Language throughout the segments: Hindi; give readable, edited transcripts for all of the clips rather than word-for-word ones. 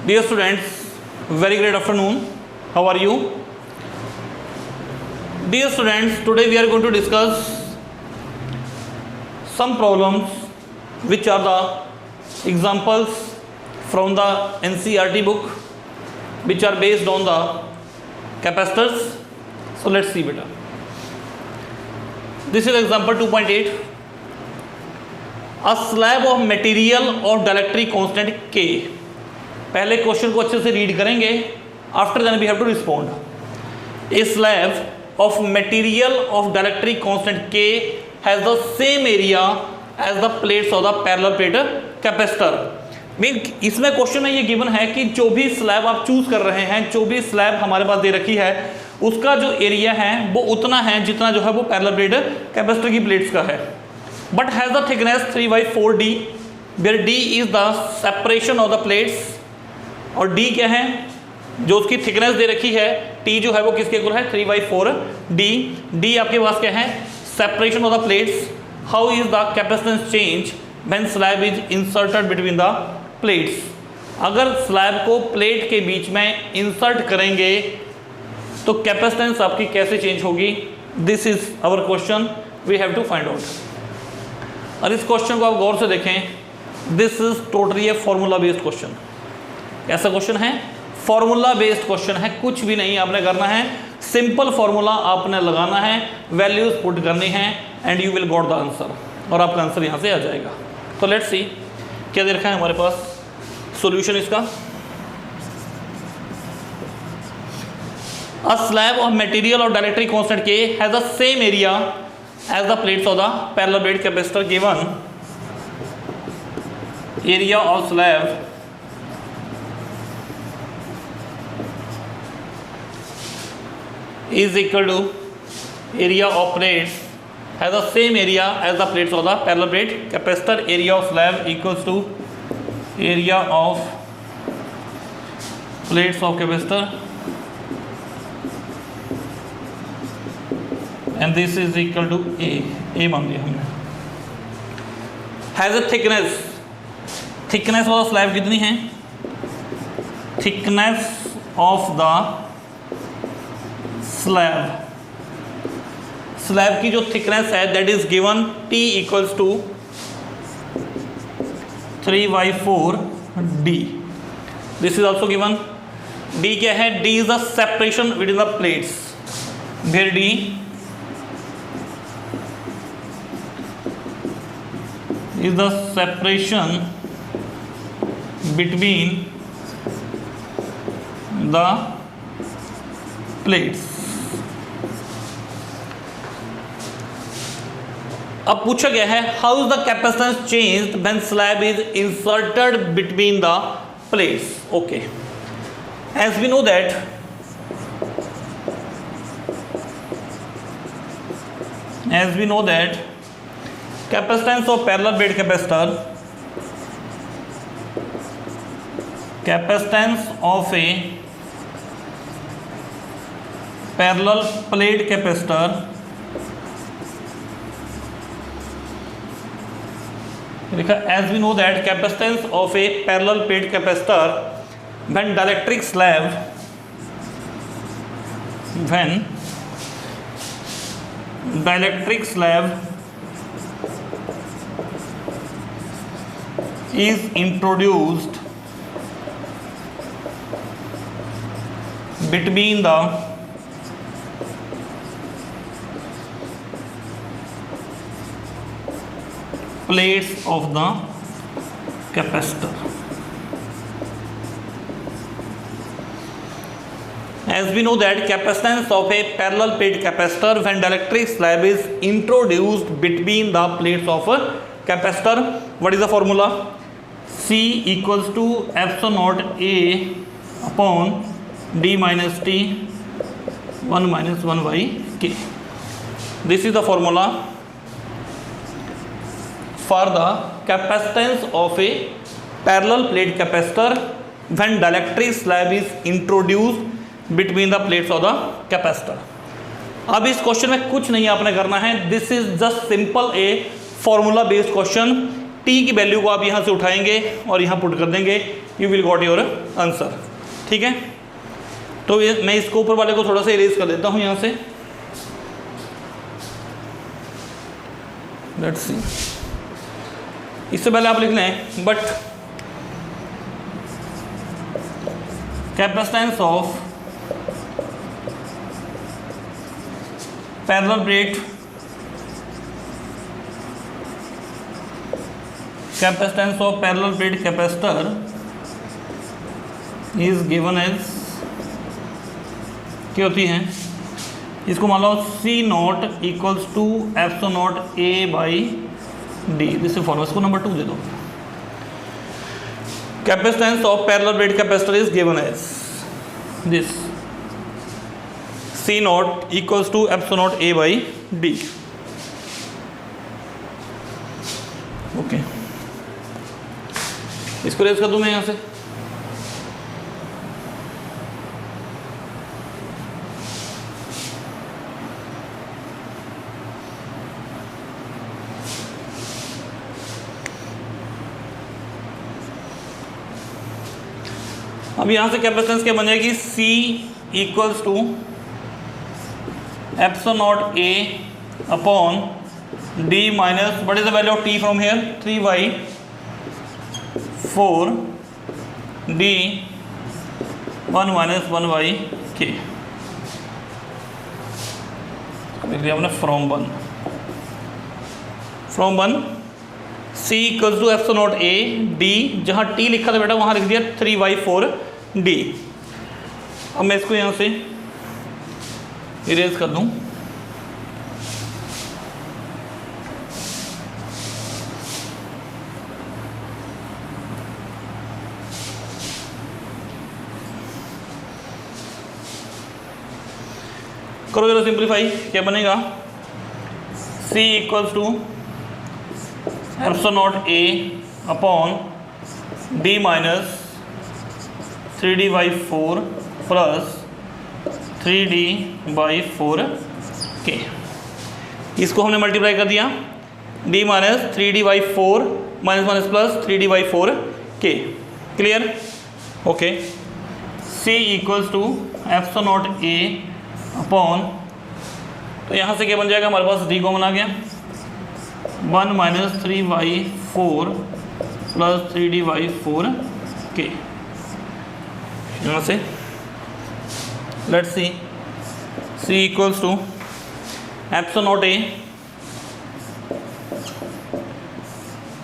Dear students, very great afternoon. How are you? Dear students, today we are going to discuss some problems which are the examples from the NCERT book which are based on the capacitors. So let's see beta. This is example 2.8. A slab of material of dielectric constant K. पहले क्वेश्चन को अच्छे से रीड करेंगे, after then we have to respond. A slab of material of dielectric constant K has the same area as the plates of the parallel plate capacitor. Mean इसमें क्वेश्चन में ये गिवन है कि जो भी स्लैब आप चूज कर रहे हैं, जो भी स्लैब हमारे पास दे रखी है, उसका जो एरिया है वो उतना है जितना जो है वो पैरेलल प्लेट कैपेसिटर की प्लेट्स का है। But has the thickness 3/4D, where D is the separation of the plates, और D क्या है, जो उसकी थिकनेस दे रखी है T जो है वो किसके इक्वल है 3/4D। D आपके पास क्या है, separation of the plates. How is the capacitance change when slab is inserted between the plates. अगर स्लैब को प्लेट के बीच में इंसर्ट करेंगे तो कैपेसिटेंस आपकी कैसे चेंज होगी, this is our question, we have to find out. और इस क्वेश्चन को आप गौर से देखें, this is totally a formula based question. ऐसा क्वेश्चन है, फॉर्मूला बेस्ड क्वेश्चन है, कुछ भी नहीं आपने करना है, सिंपल फॉर्मूला आपने लगाना है, वैल्यूज पुट करनी है and you will got the answer, और आपका आंसर यहाँ से आ जाएगा। तो लेट्स सी क्या दे रखा है हमारे पास सॉल्यूशन इसका। A slab of material of dielectric constant K has the same area as the plates of the parallel plate capacitor given. Area of slab is equal to area of plates has the same area as the plates of the parallel plate capacitor. Area of slab equals to area of plates of capacitor, and this is equal to A मान लिया हमने। has a thickness, thickness of the slab कितनी है, thickness of the स्लैब की जो थिकनेस है that is given T equals to 3/4D। This is also given. D क्या है, D is the separation between the plates, where D is the separation between the plates. अब पूछा गया है how is the capacitance changed when slab is inserted between the plates. Okay, as we know that capacitance of parallel plate capacitor, capacitance of a parallel plate capacitor लिखा, as we know that capacitance of a parallel plate capacitor when dielectric slab is introduced between the plates of the capacitor. As we know that capacitance of a parallel plate capacitor when dielectric slab is introduced between the plates of a capacitor, what is the formula? C equals to epsilon naught A upon D minus T 1 minus 1 by K. This is the formula for the capacitance of a parallel plate capacitor when dielectric slab is introduced between the plates of the capacitor. अब इस क्वेश्चन में कुछ नहीं आपने करना है, this is just simple A formula based question. T की वैल्यू को आप यहाँ से उठाएंगे और यहाँ पुट कर देंगे, you will got your answer. ठीक है, तो मैं इसको ऊपर वाले को थोड़ा सा इरेज कर देता हूँ यहाँ से। लेट्स सी, इससे पहले आप लिख लें, but capacitance of parallel plate capacitance of parallel plate capacitor is given as क्या होती है, इसको मान लो C nought equals to epsilon nought A by D, this follow, इसको नंबर 2 दे दो। Capacitance of parallel plate capacitor is given as this C nought equals to epsilon nought A by D. Okay, इसको रेज कर दूं मैं यहाँ से। अब यहाँ से कैपेसिटेंस क्या बन जाएगी, C equals to epsilon naught A upon D minus what is the value of T from here 3/4 D 1 minus 1/K लिख दिया हमने from 1 C equals to epsilon naught A D, जहाँ T लिखा था बेटा वहाँ लिख दिया 3/4 D। अब मैं इसको यहाँ से इरेज कर दूँ। करो जरा सिंप्लीफाई, क्या बनेगा, C equals to epsilon naught A upon D minus 3D/4 plus 3D/4K। इसको हमने मल्टीप्लाई कर दिया, D minus 3D/4 minus plus 3D/4K। Clear, okay. C equals to epsilon naught A upon, तो यहाँ से क्या बन जाएगा, हमारे पास D कॉमन आ गया, 1 माइनस 3/4 प्लस 3D/4K। यहाँ से let's see, C equals to epsilon naught A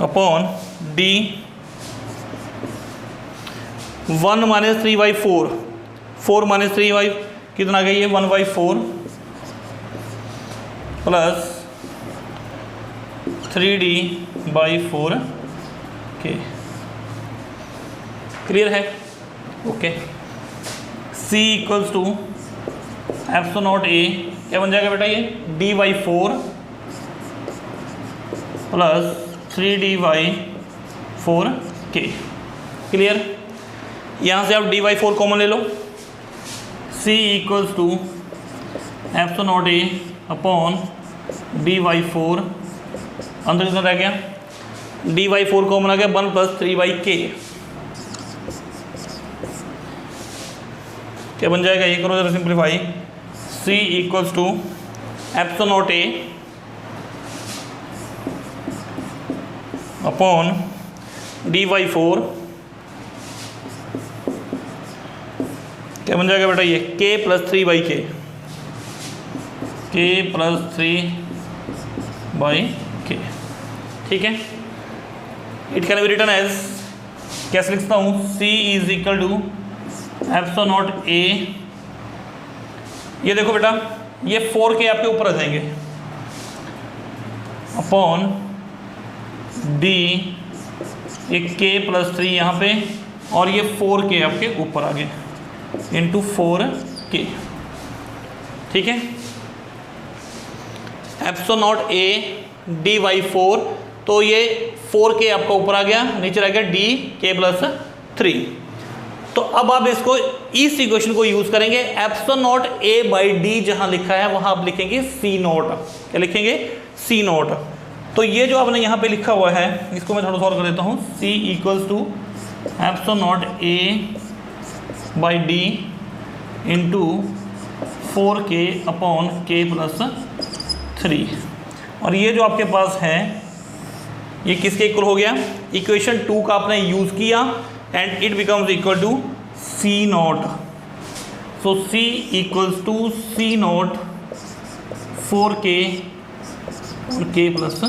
upon D 1 minus 3/4, 4 minus 3 कितना गई है 1/4 प्लस 3D/4K। क्लियर है, okay. C equals to epsilon naught A क्या बन जाएगा बेटा, ये D/4 प्लस 3D/4K। क्लियर, यहाँ से आप D/4 कॉमन ले लो, C equals to epsilon naught A upon D/4, अंदर कितना रह गया, D/4 कॉमन आ गया 1 प्लस 3/K। क्या बन जाएगा, ये करो जरा simplify, C equals to epsilon naught A upon D/4, क्या बन जाएगा बेटा, ये K plus 3/K, K plus 3/K। ठीक है, it can be written as, कैसे लिखता हूँ, C is equal to epsilon naught A, ये देखो बेटा ये 4K आपके ऊपर आ जाएंगे अपॉन D, एक K प्लस 3 यहाँ पे, और ये 4K आपके ऊपर आ गए इंटू 4K। ठीक है, एप्सिलॉन नॉट A D/4, तो ये 4K आपका ऊपर आ गया, नीचे रह गया D K प्लस 3। तो अब आप इसको इस इक्वेशन को यूज करेंगे, epsilon naught A by D जहां लिखा है वहां आप लिखेंगे C नॉट, क्या लिखेंगे, C नॉट। तो ये जो आपने यहाँ पे लिखा हुआ है इसको मैं थोड़ा सॉल्व कर देता हूँ। C equals to epsilon naught A by D into 4K upon K plus 3। और ये जो आपके पास है ये किसके इक्वल हो गया, इक्वेशन 2 का आपने यूज़ किया and it becomes equal to C naught. So C equals to C naught 4K और K plus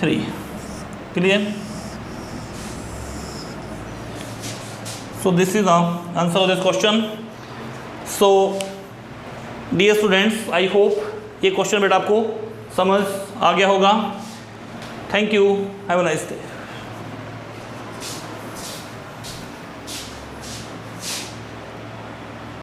3। Clear? So this is the answer of this question. So dear students, I hope ये क्वेश्चन बेटा आपको समझ आ गया होगा। Thank you, have a nice day.